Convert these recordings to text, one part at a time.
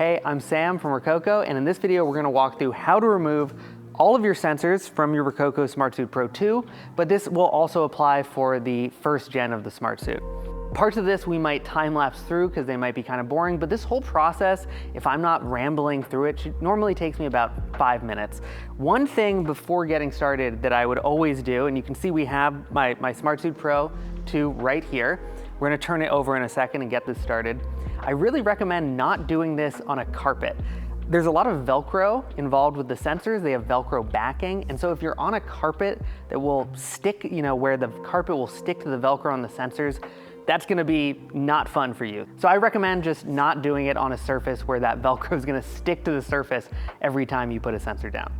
Hey, I'm Sam from Rokoko, and in this video we're going to walk through how to remove all of your sensors from your Rokoko Smartsuit Pro 2, but this will also apply for the first gen of the Smartsuit. Parts of this we might time-lapse through because they might be kind of boring, but this whole process, if I'm not rambling through it, normally takes me about 5 minutes. One thing before getting started that I would always do, and you can see we have my Smartsuit Pro 2 right here. We're going to turn it over in a second and get this started. I really recommend not doing this on a carpet. There's a lot of Velcro involved with the sensors. They have Velcro backing. And so if you're on a carpet that will stick, where the carpet will stick to the Velcro on the sensors, that's gonna be not fun for you. So I recommend just not doing it on a surface where that Velcro is gonna stick to the surface every time you put a sensor down.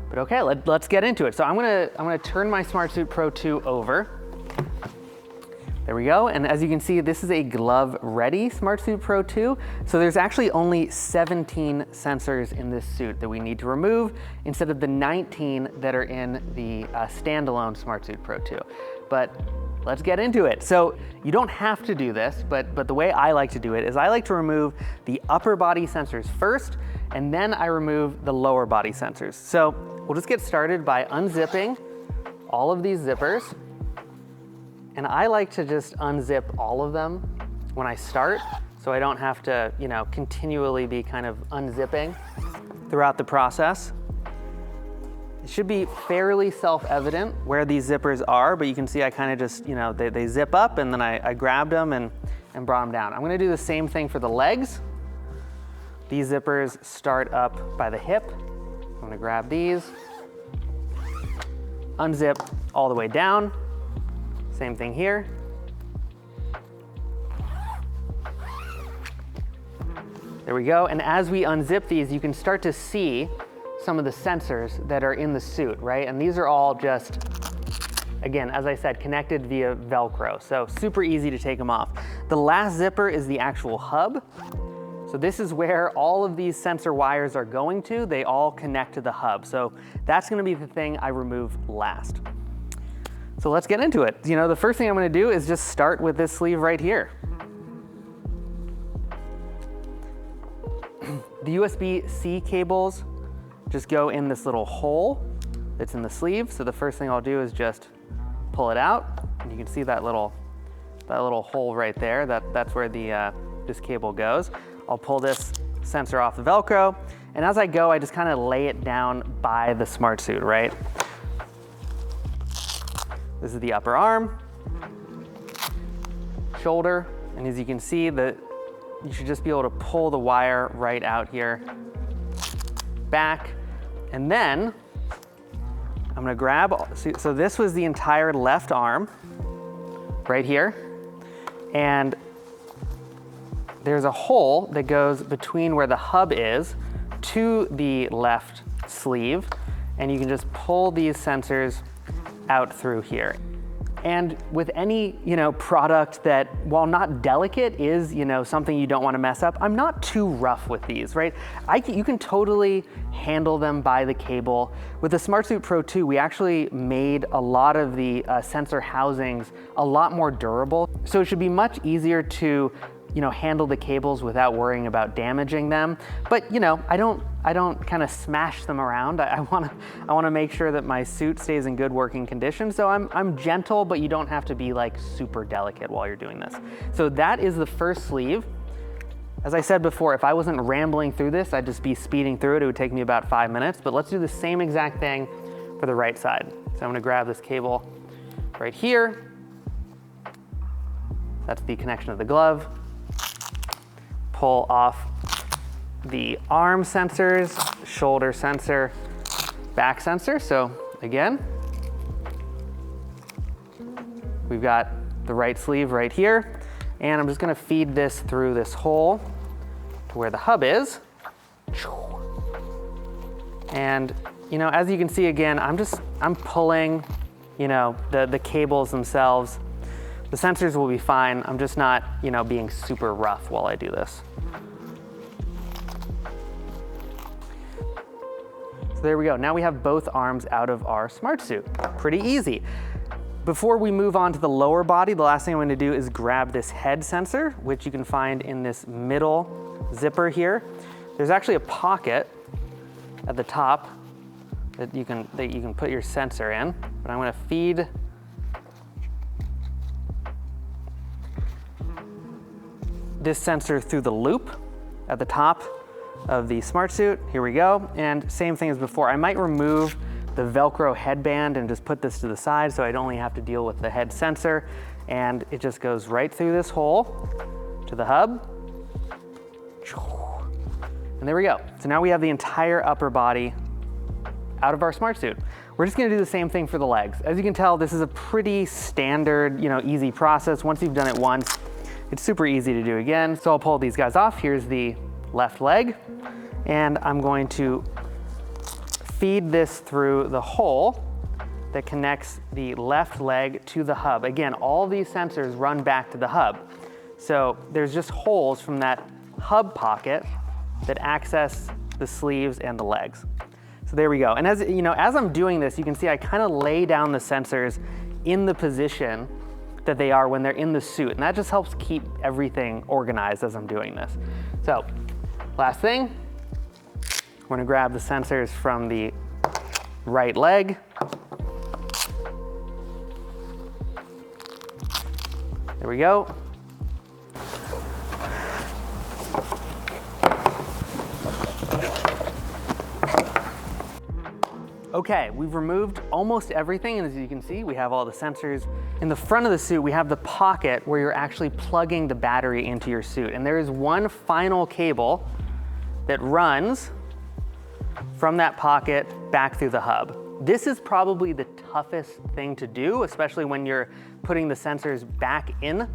But okay, let's get into it. So I'm gonna turn my Smartsuit Pro 2 over. There we go, and as you can see, this is a glove-ready Smartsuit Pro 2, so there's actually only 17 sensors in this suit that we need to remove instead of the 19 that are in the standalone Smartsuit Pro 2. But let's get into it. So you don't have to do this, but the way I like to do it is I like to remove the upper body sensors first, and then I remove the lower body sensors. So we'll just get started by unzipping all of these zippers. And I like to just unzip all of them when I start, so I don't have to, continually be kind of unzipping throughout the process. It should be fairly self-evident where these zippers are, but you can see I kind of just, they zip up and then I grabbed them and brought them down. I'm gonna do the same thing for the legs. These zippers start up by the hip. I'm gonna grab these, unzip all the way down. Same thing here. There we go. And as we unzip these, you can start to see some of the sensors that are in the suit, right? And these are all just, again, as I said, connected via Velcro. So super easy to take them off. The last zipper is the actual hub. So this is where all of these sensor wires are going to. They all connect to the hub. So that's gonna be the thing I remove last. So let's get into it. The first thing I'm gonna do is just start with this sleeve right here. The USB-C cables just go in this little hole that's in the sleeve. So the first thing I'll do is just pull it out. And you can see that little hole right there. That's where this cable goes. I'll pull this sensor off the Velcro. And as I go, I just kind of lay it down by the Smartsuit, right? This is the upper arm, shoulder, and as you can see, you should just be able to pull the wire right out here, back, and then I'm gonna grab, so this was the entire left arm, right here, and there's a hole that goes between where the hub is to the left sleeve, and you can just pull these sensors out through here. And with any, product that, while not delicate, is, something you don't want to mess up, I'm not too rough with these, right? You can totally handle them by the cable. With the Smartsuit Pro 2, we actually made a lot of the sensor housings a lot more durable. So it should be much easier to handle the cables without worrying about damaging them. But I don't kind of smash them around. I wanna make sure that my suit stays in good working condition. So I'm gentle, but you don't have to be like super delicate while you're doing this. So that is the first sleeve. As I said before, if I wasn't rambling through this, I'd just be speeding through it. It would take me about 5 minutes, but let's do the same exact thing for the right side. So I'm gonna grab this cable right here. That's the connection of the glove. Pull off the arm sensors, shoulder sensor, back sensor. So again, we've got the right sleeve right here, and I'm just gonna feed this through this hole to where the hub is. And as you can see again, I'm pulling, the cables themselves. The sensors will be fine. I'm just not, being super rough while I do this. So there we go. Now we have both arms out of our Smartsuit. Pretty easy. Before we move on to the lower body, the last thing I'm going to do is grab this head sensor, which you can find in this middle zipper here. there's actually a pocket at the top that you can put your sensor in, but I'm gonna feed this sensor through the loop at the top of the Smartsuit. Here we go, and same thing as before. I might remove the Velcro headband and just put this to the side so I'd only have to deal with the head sensor, and it just goes right through this hole to the hub. And there we go. So now we have the entire upper body out of our Smartsuit. We're just gonna do the same thing for the legs. As you can tell, this is a pretty standard, easy process. Once you've done it once, it's super easy to do again. So I'll pull these guys off. Here's the left leg, and I'm going to feed this through the hole that connects the left leg to the hub. Again, all these sensors run back to the hub. So there's just holes from that hub pocket that access the sleeves and the legs. So there we go. And as I'm doing this, you can see I kind of lay down the sensors in the position that they are when they're in the suit. And that just helps keep everything organized as I'm doing this. So last thing, we're gonna grab the sensors from the right leg. There we go. Okay, we've removed almost everything, and as you can see, we have all the sensors. In the front of the suit, we have the pocket where you're actually plugging the battery into your suit. And there is one final cable that runs from that pocket back through the hub. This is probably the toughest thing to do, especially when you're putting the sensors back in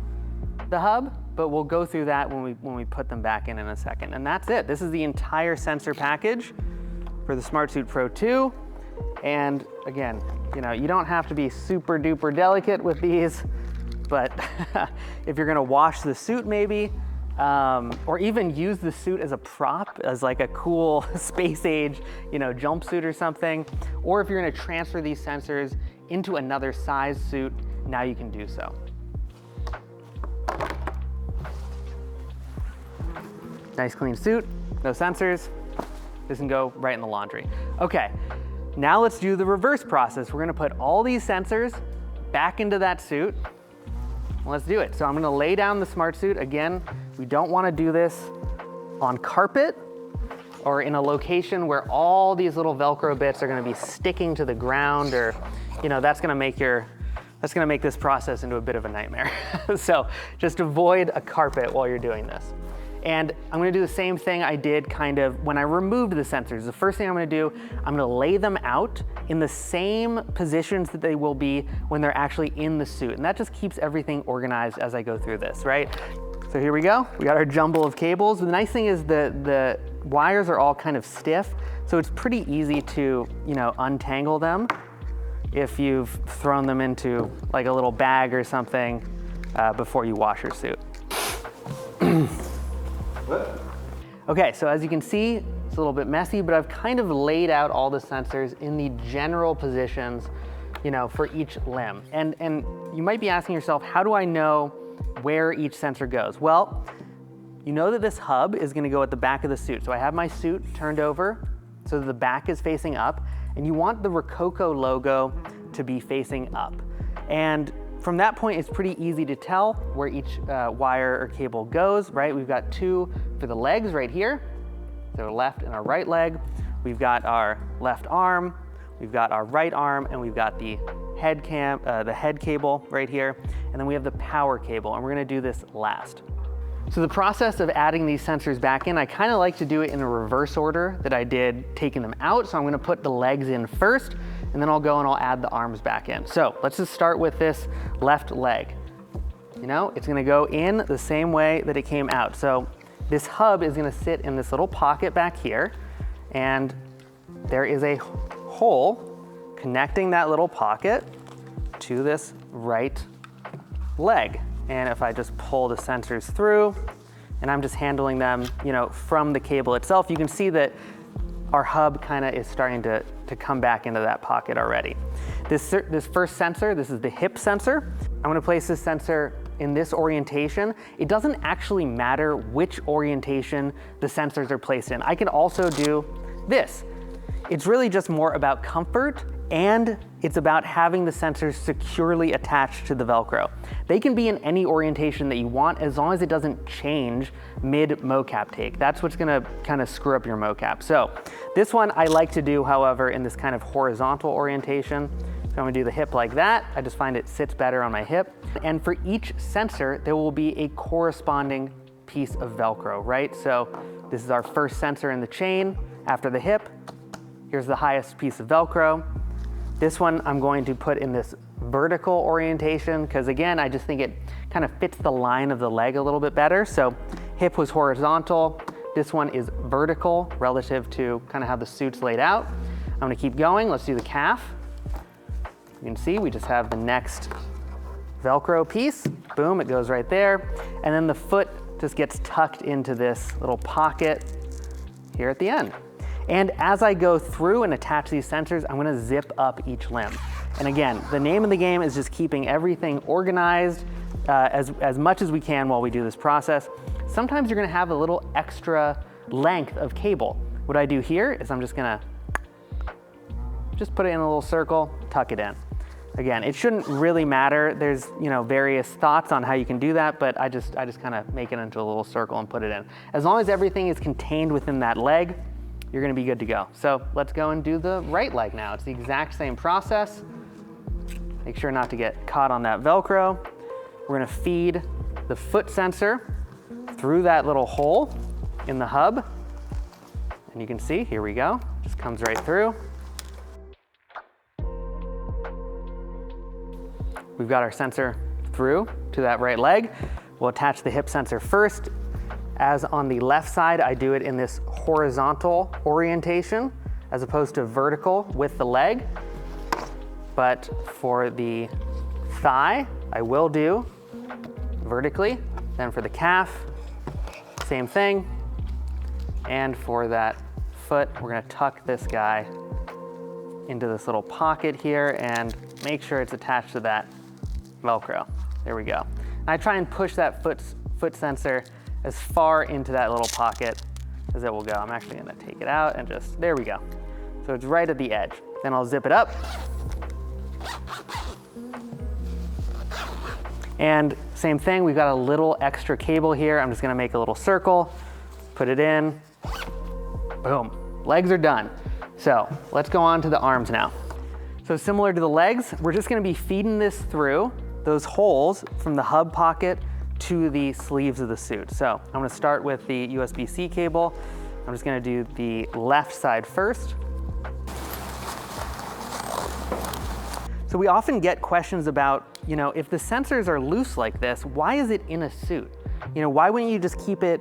the hub, but we'll go through that when we put them back in a second. And that's it. This is the entire sensor package for the Smartsuit Pro 2. And again, you don't have to be super duper delicate with these, but if you're gonna wash the suit maybe, or even use the suit as a prop, as like a cool space age, jumpsuit or something, or if you're gonna transfer these sensors into another size suit, now you can do so. Nice clean suit, no sensors. This can go right in the laundry. Okay. Now let's do the reverse process. We're gonna put all these sensors back into that suit. Let's do it. So I'm gonna lay down the Smartsuit. Again, we don't wanna do this on carpet or in a location where all these little Velcro bits are gonna be sticking to the ground, or that's gonna make this process into a bit of a nightmare. So just avoid a carpet while you're doing this. And I'm gonna do the same thing I did kind of when I removed the sensors. The first thing I'm gonna do, I'm gonna lay them out in the same positions that they will be when they're actually in the suit. And that just keeps everything organized as I go through this, right? So here we go. We got our jumble of cables. The nice thing is the wires are all kind of stiff, so it's pretty easy to, untangle them if you've thrown them into like a little bag or something before you wash your suit. Okay, so as you can see, it's a little bit messy, but I've kind of laid out all the sensors in the general positions, for each limb. And you might be asking yourself, how do I know where each sensor goes? Well, you know that this hub is gonna go at the back of the suit. So I have my suit turned over so that the back is facing up, and you want the Rokoko logo to be facing up. And from that point, it's pretty easy to tell where each wire or cable goes, right? We've got two for the legs right here, so left and our right leg. We've got our left arm, we've got our right arm, and we've got the head cable right here, and then we have the power cable, and we're gonna do this last. So the process of adding these sensors back in, I kind of like to do it in a reverse order that I did taking them out. So I'm gonna put the legs in first, and then I'll go and I'll add the arms back in. So let's just start with this left leg. It's gonna go in the same way that it came out. So this hub is gonna sit in this little pocket back here, and there is a hole connecting that little pocket to this right leg. And if I just pull the sensors through, and I'm just handling them, from the cable itself, you can see that our hub kind of is starting to come back into that pocket already. This first sensor, this is the hip sensor. I'm gonna place this sensor in this orientation, it doesn't actually matter which orientation the sensors are placed in. I can also do this. It's really just more about comfort, and it's about having the sensors securely attached to the Velcro. They can be in any orientation that you want as long as it doesn't change mid mocap take. That's what's gonna kind of screw up your mocap. So this one I like to do, however, in this kind of horizontal orientation. So I'm gonna do the hip like that. I just find it sits better on my hip. And for each sensor, there will be a corresponding piece of Velcro, right? So this is our first sensor in the chain. After the hip, here's the highest piece of Velcro. This one I'm going to put in this vertical orientation because again, I just think it kind of fits the line of the leg a little bit better. So hip was horizontal. This one is vertical relative to kind of how the suit's laid out. I'm gonna keep going. Let's do the calf. You can see we just have the next Velcro piece. Boom, it goes right there. And then the foot just gets tucked into this little pocket here at the end. And as I go through and attach these sensors, I'm gonna zip up each limb. And again, the name of the game is just keeping everything organized as much as we can while we do this process. Sometimes you're gonna have a little extra length of cable. What I do here is I'm just gonna put it in a little circle, tuck it in. Again, it shouldn't really matter. There's various thoughts on how you can do that, but I just kind of make it into a little circle and put it in. As long as everything is contained within that leg, you're gonna be good to go. So let's go and do the right leg now. It's the exact same process. Make sure not to get caught on that Velcro. We're gonna feed the foot sensor through that little hole in the hub. And you can see, here we go, just comes right through. We've got our sensor through to that right leg. We'll attach the hip sensor first. As on the left side, I do it in this horizontal orientation as opposed to vertical with the leg. But for the thigh, I will do vertically. Then for the calf, same thing. And for that foot, we're gonna tuck this guy into this little pocket here and make sure it's attached to that Velcro. There we go. And I try and push that foot sensor as far into that little pocket as it will go. I'm actually gonna take it out and just, there we go. So it's right at the edge. Then I'll zip it up. And same thing, we've got a little extra cable here. I'm just gonna make a little circle, put it in, boom, legs are done. So let's go on to the arms now. So similar to the legs, we're just gonna be feeding this through those holes from the hub pocket to the sleeves of the suit. So I'm gonna start with the USB-C cable. I'm just gonna do the left side first. So we often get questions about, if the sensors are loose like this, why is it in a suit? Why wouldn't you just keep it,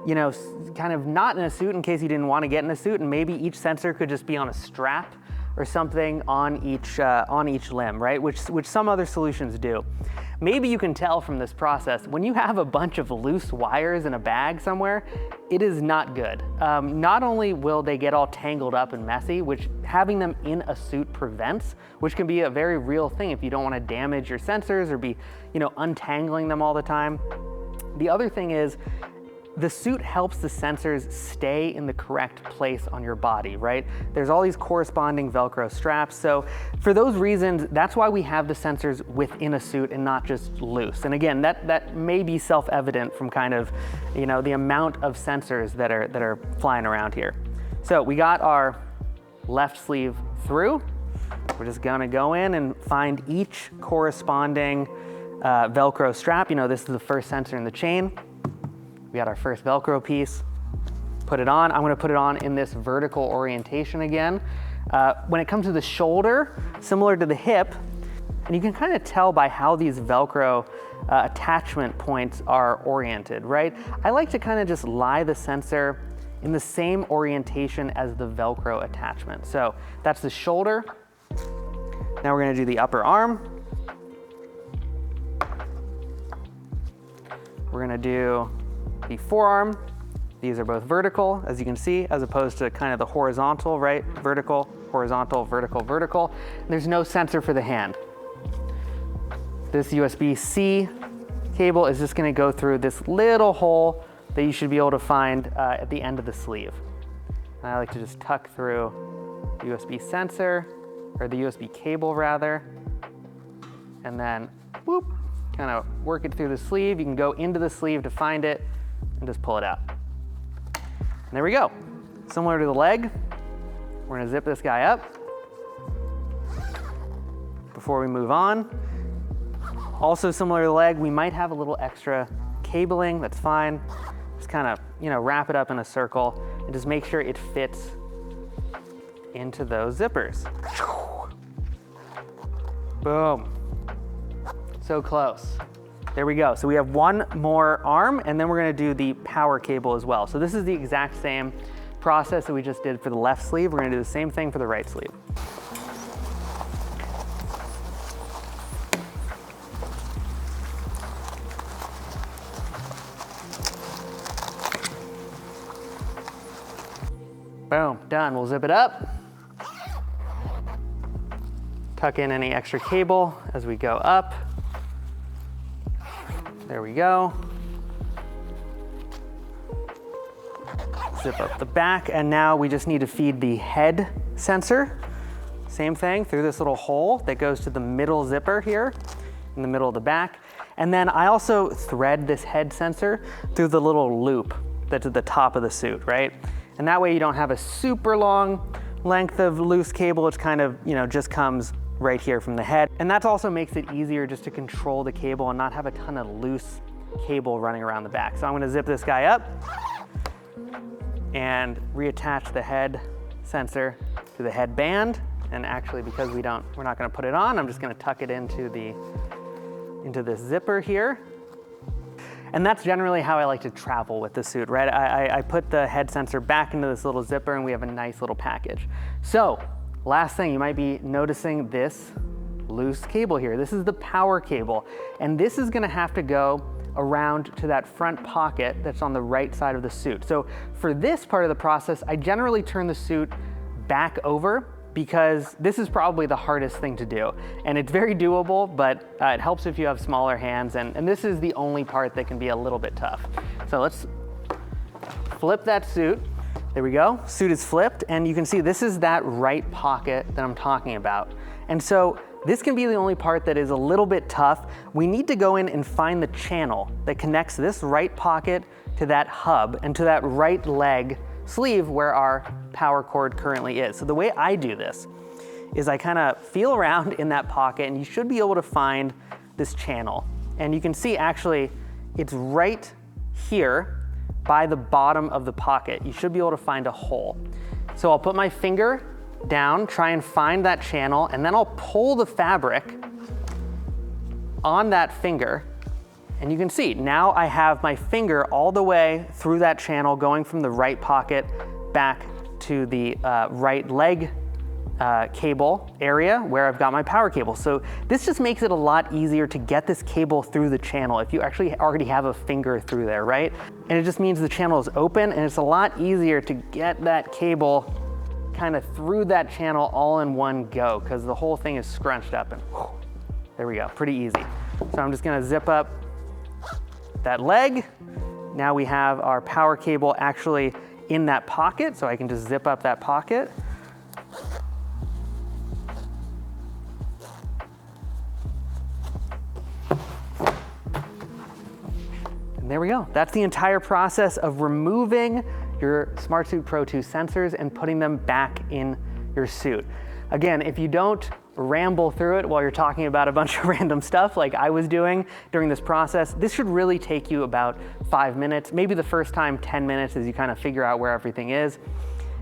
kind of not in a suit in case you didn't want to get in a suit, and maybe each sensor could just be on a strap or something on each limb, right? Which some other solutions do. Maybe you can tell from this process, when you have a bunch of loose wires in a bag somewhere, it is not good. Not only will they get all tangled up and messy, which having them in a suit prevents, which can be a very real thing if you don't want to damage your sensors or be, untangling them all the time. The other thing is, the suit helps the sensors stay in the correct place on your body, right? There's all these corresponding Velcro straps. So for those reasons, that's why we have the sensors within a suit and not just loose. And again, that may be self-evident from kind of, the amount of sensors that are flying around here. So we got our left sleeve through. We're just gonna go in and find each corresponding Velcro strap. This is the first sensor in the chain. We got our first Velcro piece, put it on. I'm gonna put it on in this vertical orientation again. When it comes to the shoulder, similar to the hip, and you can kind of tell by how these Velcro attachment points are oriented, right? I like to kind of just lie the sensor in the same orientation as the Velcro attachment. So that's the shoulder. Now we're gonna do the upper arm. We're gonna do the forearm. These are both vertical, as you can see, as opposed to kind of the horizontal, right? Vertical, horizontal, vertical, vertical. And there's no sensor for the hand. This USB-C cable is just gonna go through this little hole that you should be able to find at the end of the sleeve. And I like to just tuck through the USB sensor, or the USB cable rather, and then whoop, kind of work it through the sleeve. You can go into the sleeve to find it and just pull it out. And there we go. Similar to the leg, we're gonna zip this guy up. Before we move on, also similar to the leg, we might have a little extra cabling, that's fine. Just kind of, wrap it up in a circle and just make sure it fits into those zippers. Boom. So close. There we go. So we have one more arm, and then we're gonna do the power cable as well. So this is the exact same process that we just did for the left sleeve. We're gonna do the same thing for the right sleeve. Boom, done. We'll zip it up. Tuck in any extra cable as we go up. There we go. Zip up the back, and now we just need to feed the head sensor. Same thing, through this little hole that goes to the middle zipper here, in the middle of the back. And then I also thread this head sensor through the little loop that's at the top of the suit, right? And that way you don't have a super long length of loose cable. It's kind of, just comes right here from the head. And that also makes it easier just to control the cable and not have a ton of loose cable running around the back. So I'm gonna zip this guy up and reattach the head sensor to the headband. And actually, because we're not gonna put it on, I'm just gonna tuck it into this zipper here. And that's generally how I like to travel with the suit, right? I put the head sensor back into this little zipper and we have a nice little package. So, last thing, you might be noticing this loose cable here. This is the power cable. And this is gonna have to go around to that front pocket that's on the right side of the suit. So for this part of the process, I generally turn the suit back over because this is probably the hardest thing to do. And it's very doable, but it helps if you have smaller hands. And this is the only part that can be a little bit tough. So let's flip that suit. There we go, suit is flipped, and you can see this is that right pocket that I'm talking about. And so this can be the only part that is a little bit tough. We need to go in and find the channel that connects this right pocket to that hub and to that right leg sleeve where our power cord currently is. So the way I do this is I kind of feel around in that pocket, and you should be able to find this channel. And you can see actually it's right here by the bottom of the pocket. You should be able to find a hole. So I'll put my finger down, try and find that channel, and then I'll pull the fabric on that finger. And you can see, now I have my finger all the way through that channel going from the right pocket back to the right leg cable area where I've got my power cable. So this just makes it a lot easier to get this cable through the channel if you actually already have a finger through there, right? And it just means the channel is open, and it's a lot easier to get that cable kind of through that channel all in one go because the whole thing is scrunched up, and whew, there we go, pretty easy. So I'm just gonna zip up that leg. Now we have our power cable actually in that pocket, so I can just zip up that pocket. And there we go. That's the entire process of removing your Smartsuit Pro 2 sensors and putting them back in your suit. Again, if you don't ramble through it while you're talking about a bunch of random stuff like I was doing during this process, this should really take you about 5 minutes, maybe the first time 10 minutes as you kind of figure out where everything is.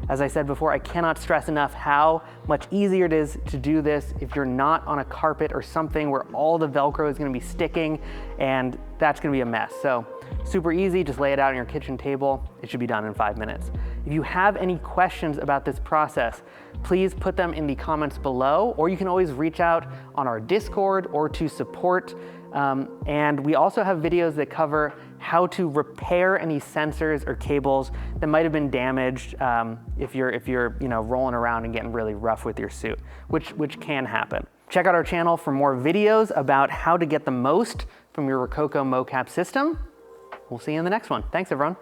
As I said before, I cannot stress enough how much easier it is to do this if you're not on a carpet or something where all the Velcro is gonna be sticking, and that's gonna be a mess. So super easy, just lay it out on your kitchen table. It should be done in 5 minutes. If you have any questions about this process, please put them in the comments below, or you can always reach out on our Discord or to support. And we also have videos that cover how to repair any sensors or cables that might have been damaged if you're rolling around and getting really rough with your suit, which can happen. Check out our channel for more videos about how to get the most from your Rokoko mocap system. We'll see you in the next one. Thanks, everyone.